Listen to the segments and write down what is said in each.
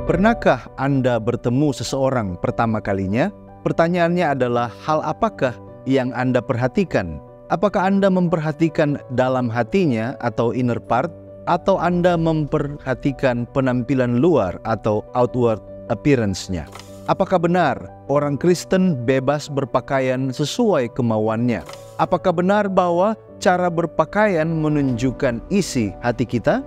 Pernahkah Anda bertemu seseorang pertama kalinya? Pertanyaannya adalah, hal apakah yang Anda perhatikan? Apakah Anda memperhatikan dalam hatinya atau inner part? Atau Anda memperhatikan penampilan luar atau outward appearance-nya? Apakah benar orang Kristen bebas berpakaian sesuai kemauannya? Apakah benar bahwa cara berpakaian menunjukkan isi hati kita?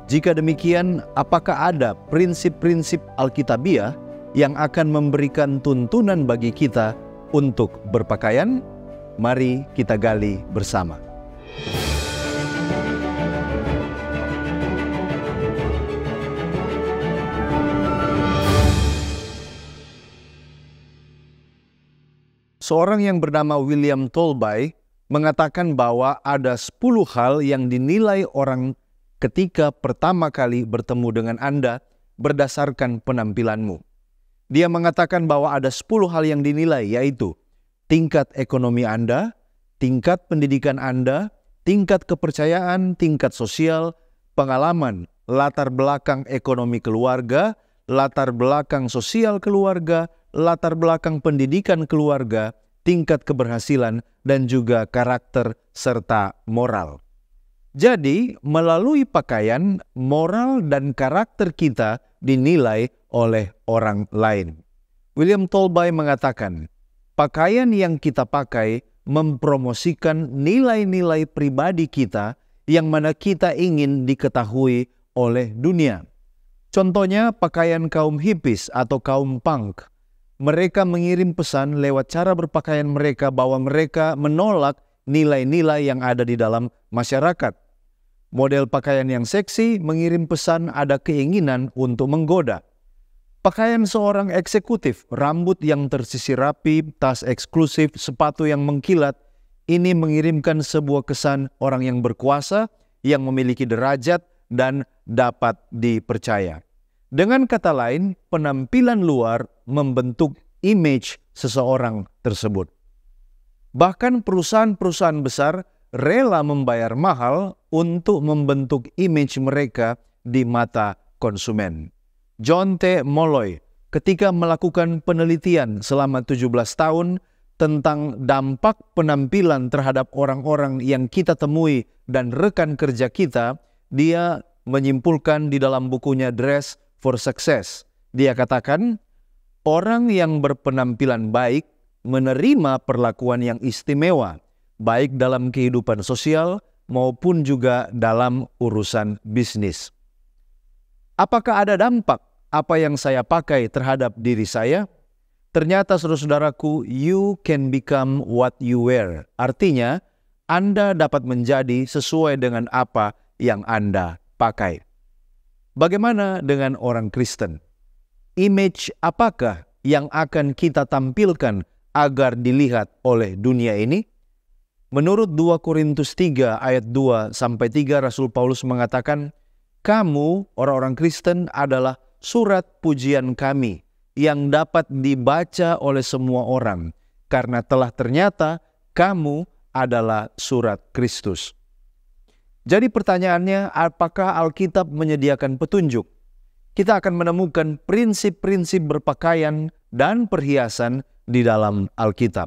Jika demikian, apakah ada prinsip-prinsip Alkitabiah yang akan memberikan tuntunan bagi kita untuk berpakaian? Mari kita gali bersama. Seorang yang bernama William Tolby mengatakan bahwa ada 10 hal yang dinilai orang ketika pertama kali bertemu dengan Anda berdasarkan penampilanmu. Dia mengatakan bahwa ada 10 hal yang dinilai, yaitu tingkat ekonomi Anda, tingkat pendidikan Anda, tingkat kepercayaan, tingkat sosial, pengalaman, latar belakang ekonomi keluarga, latar belakang sosial keluarga, latar belakang pendidikan keluarga, tingkat keberhasilan, dan juga karakter serta moral. Jadi, melalui pakaian, moral dan karakter kita dinilai oleh orang lain. William Tolby mengatakan, pakaian yang kita pakai mempromosikan nilai-nilai pribadi kita yang mana kita ingin diketahui oleh dunia. Contohnya, pakaian kaum hippies atau kaum punk. Mereka mengirim pesan lewat cara berpakaian mereka bahwa mereka menolak nilai-nilai yang ada di dalam masyarakat. Model pakaian yang seksi mengirim pesan ada keinginan untuk menggoda. Pakaian seorang eksekutif, rambut yang tersisir rapi, tas eksklusif, sepatu yang mengkilat, ini mengirimkan sebuah kesan orang yang berkuasa, yang memiliki derajat, dan dapat dipercaya. Dengan kata lain, penampilan luar membentuk image seseorang tersebut. Bahkan perusahaan-perusahaan besar rela membayar mahal untuk membentuk image mereka di mata konsumen. John T. Molloy ketika melakukan penelitian selama 17 tahun tentang dampak penampilan terhadap orang-orang yang kita temui dan rekan kerja kita, dia menyimpulkan di dalam bukunya Dress for Success. Dia katakan, orang yang berpenampilan baik menerima perlakuan yang istimewa, baik dalam kehidupan sosial maupun juga dalam urusan bisnis. Apakah ada dampak apa yang saya pakai terhadap diri saya? Ternyata saudara-saudaraku, you can become what you wear. Artinya, Anda dapat menjadi sesuai dengan apa yang Anda pakai. Bagaimana dengan orang Kristen? Image apakah yang akan kita tampilkan agar dilihat oleh dunia ini? Menurut 2 Korintus 3 ayat 2-3 Rasul Paulus mengatakan, kamu orang-orang Kristen adalah surat pujian kami yang dapat dibaca oleh semua orang, karena telah ternyata kamu adalah surat Kristus. Jadi pertanyaannya, apakah Alkitab menyediakan petunjuk? Kita akan menemukan prinsip-prinsip berpakaian dan perhiasan di dalam Alkitab.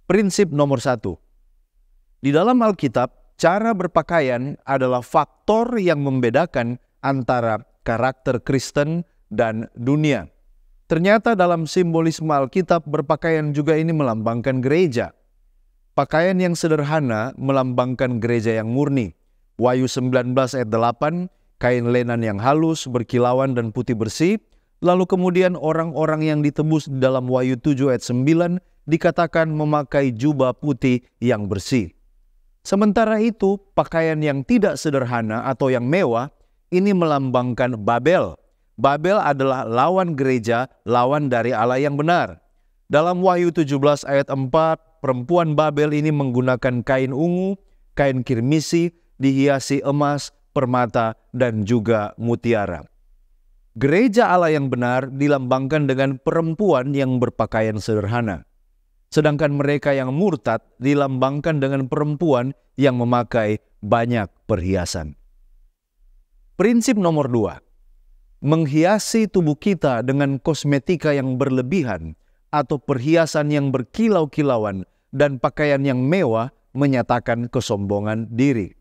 Prinsip nomor 1. Di dalam Alkitab, cara berpakaian adalah faktor yang membedakan antara karakter Kristen dan dunia. Ternyata dalam simbolisme Alkitab, berpakaian juga ini melambangkan gereja. Pakaian yang sederhana melambangkan gereja yang murni. Wahyu 19 ayat 8, kain lenan yang halus, berkilauan dan putih bersih. Lalu kemudian orang-orang yang ditebus di dalam Wahyu 7 ayat 9 dikatakan memakai jubah putih yang bersih. Sementara itu, pakaian yang tidak sederhana atau yang mewah, ini melambangkan Babel. Babel adalah lawan gereja, lawan dari Allah yang benar. Dalam Wahyu 17 ayat 4, perempuan Babel ini menggunakan kain ungu, kain kirmisi, dihiasi emas, permata, dan juga mutiara. Gereja Allah yang benar dilambangkan dengan perempuan yang berpakaian sederhana. Sedangkan mereka yang murtad dilambangkan dengan perempuan yang memakai banyak perhiasan. Prinsip nomor 2. Menghiasi tubuh kita dengan kosmetika yang berlebihan atau perhiasan yang berkilau-kilauan dan pakaian yang mewah menyatakan kesombongan diri.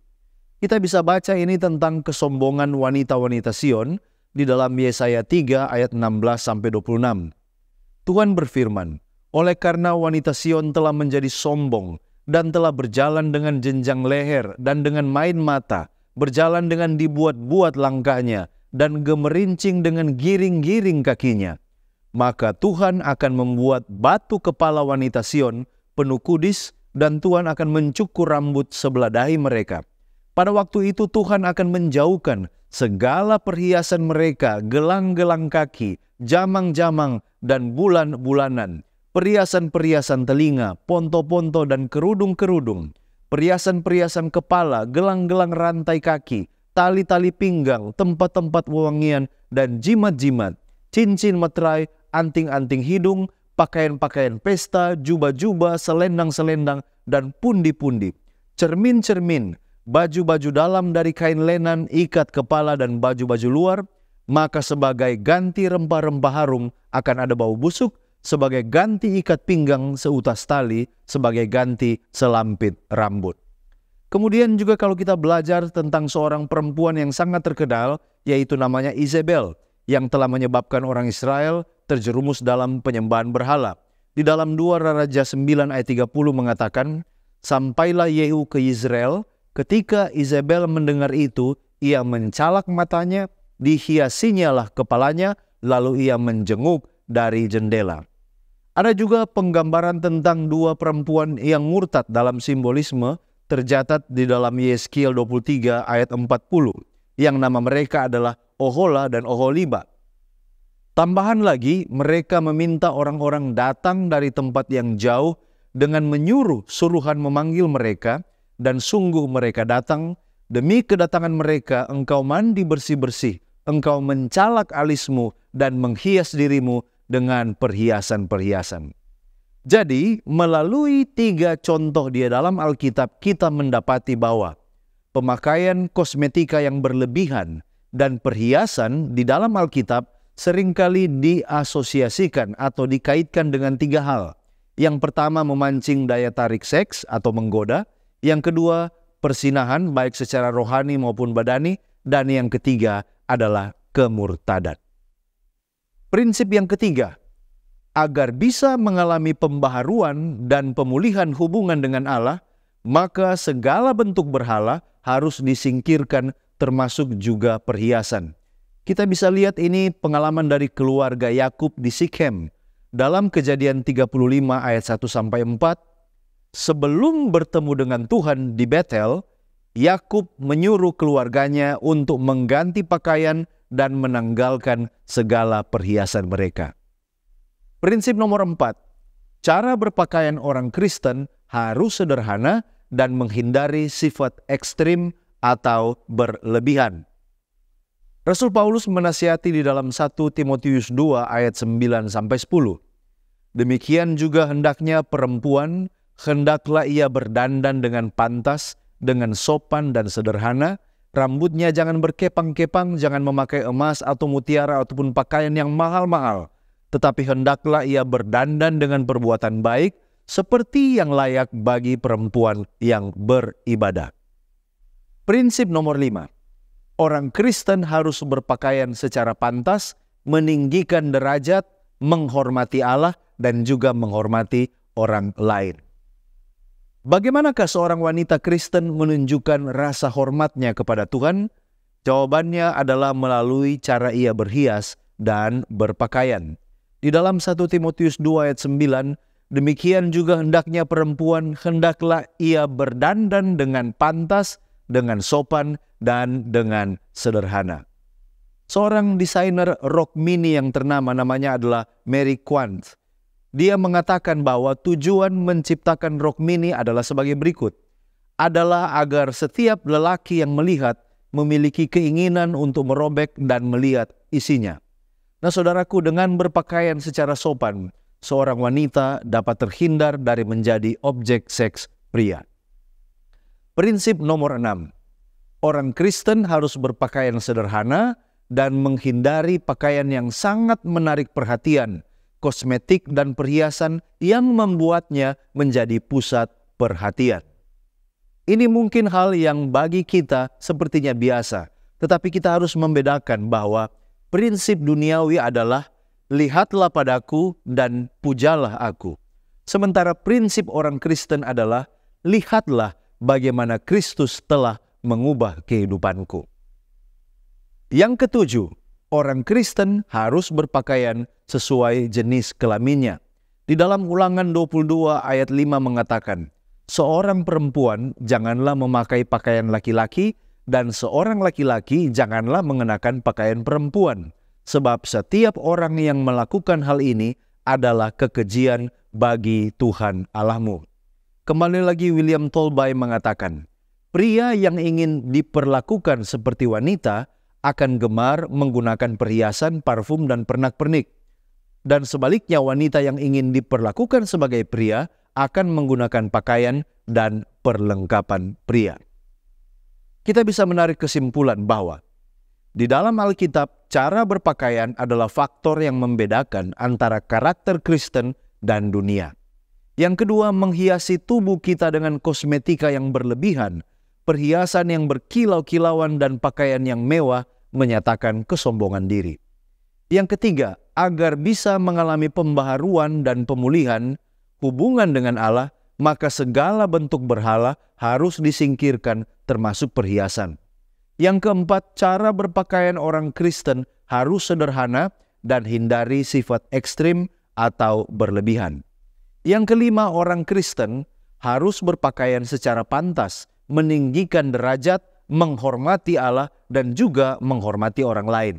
Kita bisa baca ini tentang kesombongan wanita-wanita Sion di dalam Yesaya 3 ayat 16-26. Tuhan berfirman, oleh karena wanita Sion telah menjadi sombong dan telah berjalan dengan jenjang leher dan dengan main mata, berjalan dengan dibuat-buat langkahnya dan gemerincing dengan giring-giring kakinya, maka Tuhan akan membuat batu kepala wanita Sion penuh kudis dan Tuhan akan mencukur rambut sebelah dahi mereka. Pada waktu itu Tuhan akan menjauhkan segala perhiasan mereka, gelang-gelang kaki, jamang-jamang dan bulan-bulanan, perhiasan-perhiasan telinga, ponto-ponto dan kerudung-kerudung, perhiasan-perhiasan kepala, gelang-gelang rantai kaki, tali-tali pinggang, tempat-tempat wewangian dan jimat-jimat, cincin meterai, anting-anting hidung, pakaian-pakaian pesta, jubah-jubah, selendang-selendang dan pundi-pundi, cermin-cermin, baju-baju dalam dari kain lenan, ikat kepala dan baju-baju luar, maka sebagai ganti rempah-rempah harum akan ada bau busuk, sebagai ganti ikat pinggang seutas tali, sebagai ganti selampit rambut. Kemudian juga kalau kita belajar tentang seorang perempuan yang sangat terkenal, yaitu namanya Izebel, yang telah menyebabkan orang Israel terjerumus dalam penyembahan berhala. Di dalam 2 Raja 9 ayat 30 mengatakan, sampailah Yehu ke Yezreel. Ketika Izebel mendengar itu, ia mencalak matanya, dihiasinyalah kepalanya, lalu ia menjenguk dari jendela. Ada juga penggambaran tentang dua perempuan yang murtad dalam simbolisme tercatat di dalam Yeskiel 23 ayat 40, yang nama mereka adalah Ohola dan Oholiba. Tambahan lagi, mereka meminta orang-orang datang dari tempat yang jauh dengan menyuruh suruhan memanggil mereka, dan sungguh mereka datang. Demi kedatangan mereka engkau mandi bersih-bersih, engkau mencalak alismu dan menghias dirimu dengan perhiasan-perhiasan. Jadi melalui 3 contoh di dalam Alkitab kita mendapati bahwa pemakaian kosmetika yang berlebihan dan perhiasan di dalam Alkitab seringkali diasosiasikan atau dikaitkan dengan 3 hal. Yang pertama memancing daya tarik seks atau menggoda. Yang kedua, persinahan baik secara rohani maupun badani. Dan yang ketiga adalah kemurtadan. Prinsip yang ketiga, agar bisa mengalami pembaharuan dan pemulihan hubungan dengan Allah, maka segala bentuk berhala harus disingkirkan, termasuk juga perhiasan. Kita bisa lihat ini pengalaman dari keluarga Yakub di Sikhem. Dalam Kejadian 35 ayat 1-4, sebelum bertemu dengan Tuhan di Betel, Yakub menyuruh keluarganya untuk mengganti pakaian dan menanggalkan segala perhiasan mereka. Prinsip nomor 4, cara berpakaian orang Kristen harus sederhana dan menghindari sifat ekstrim atau berlebihan. Rasul Paulus menasihati di dalam 1 Timotius 2 ayat 9-10. Demikian juga hendaknya perempuan, hendaklah ia berdandan dengan pantas, dengan sopan dan sederhana. Rambutnya jangan berkepang-kepang, jangan memakai emas atau mutiara ataupun pakaian yang mahal-mahal. Tetapi hendaklah ia berdandan dengan perbuatan baik, seperti yang layak bagi perempuan yang beribadah. Prinsip nomor 5. Orang Kristen harus berpakaian secara pantas, meninggikan derajat, menghormati Allah, dan juga menghormati orang lain. Bagaimanakah seorang wanita Kristen menunjukkan rasa hormatnya kepada Tuhan? Jawabannya adalah melalui cara ia berhias dan berpakaian. Di dalam 1 Timotius 2 ayat 9, demikian juga hendaknya perempuan, hendaklah ia berdandan dengan pantas, dengan sopan, dan dengan sederhana. Seorang desainer rok mini yang ternama namanya adalah Mary Quant. Dia mengatakan bahwa tujuan menciptakan rok mini adalah sebagai berikut. Adalah agar setiap lelaki yang melihat memiliki keinginan untuk merobek dan melihat isinya. Nah saudaraku, dengan berpakaian secara sopan, seorang wanita dapat terhindar dari menjadi objek seks pria. Prinsip nomor 6. Orang Kristen harus berpakaian sederhana dan menghindari pakaian yang sangat menarik perhatian, kosmetik dan perhiasan yang membuatnya menjadi pusat perhatian. Ini mungkin hal yang bagi kita sepertinya biasa, tetapi kita harus membedakan bahwa prinsip duniawi adalah lihatlah padaku dan pujalah aku. Sementara prinsip orang Kristen adalah lihatlah bagaimana Kristus telah mengubah kehidupanku. Yang ketujuh, orang Kristen harus berpakaian sesuai jenis kelaminnya. Di dalam Ulangan 22 ayat 5 mengatakan, seorang perempuan janganlah memakai pakaian laki-laki dan seorang laki-laki janganlah mengenakan pakaian perempuan. Sebab setiap orang yang melakukan hal ini adalah kekejian bagi Tuhan Allahmu. Kembali lagi William Tolby mengatakan, pria yang ingin diperlakukan seperti wanita akan gemar menggunakan perhiasan, parfum, dan pernak-pernik. Dan sebaliknya wanita yang ingin diperlakukan sebagai pria akan menggunakan pakaian dan perlengkapan pria. Kita bisa menarik kesimpulan bahwa di dalam Alkitab, cara berpakaian adalah faktor yang membedakan antara karakter Kristen dan dunia. Yang kedua, menghiasi tubuh kita dengan kosmetika yang berlebihan, perhiasan yang berkilau-kilauan dan pakaian yang mewah menyatakan kesombongan diri. Yang ketiga, agar bisa mengalami pembaharuan dan pemulihan hubungan dengan Allah, maka segala bentuk berhala harus disingkirkan termasuk perhiasan. Yang keempat, cara berpakaian orang Kristen harus sederhana dan hindari sifat ekstrim atau berlebihan. Yang kelima, orang Kristen harus berpakaian secara pantas, meninggikan derajat, menghormati Allah, dan juga menghormati orang lain.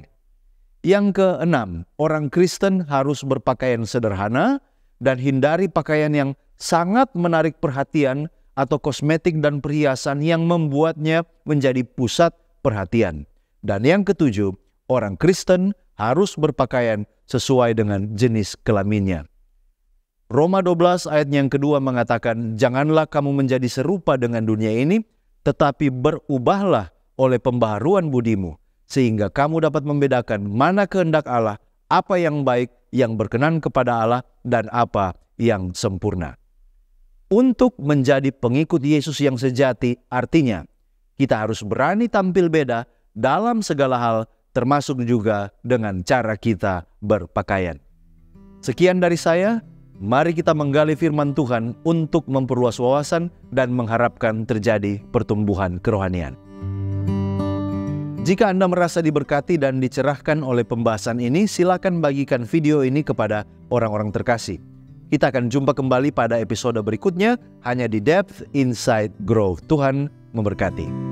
Yang keenam, orang Kristen harus berpakaian sederhana dan hindari pakaian yang sangat menarik perhatian atau kosmetik dan perhiasan yang membuatnya menjadi pusat perhatian. Dan yang ketujuh, orang Kristen harus berpakaian sesuai dengan jenis kelaminnya. Roma 12 ayat yang kedua mengatakan, janganlah kamu menjadi serupa dengan dunia ini, tetapi berubahlah oleh pembaharuan budimu, sehingga kamu dapat membedakan mana kehendak Allah, apa yang baik, yang berkenan kepada Allah, dan apa yang sempurna. Untuk menjadi pengikut Yesus yang sejati, artinya kita harus berani tampil beda dalam segala hal, termasuk juga dengan cara kita berpakaian. Sekian dari saya. Mari kita menggali firman Tuhan untuk memperluas wawasan dan mengharapkan terjadi pertumbuhan kerohanian. Jika Anda merasa diberkati dan dicerahkan oleh pembahasan ini, silakan bagikan video ini kepada orang-orang terkasih. Kita akan jumpa kembali pada episode berikutnya hanya di Depth Insight Growth. Tuhan memberkati.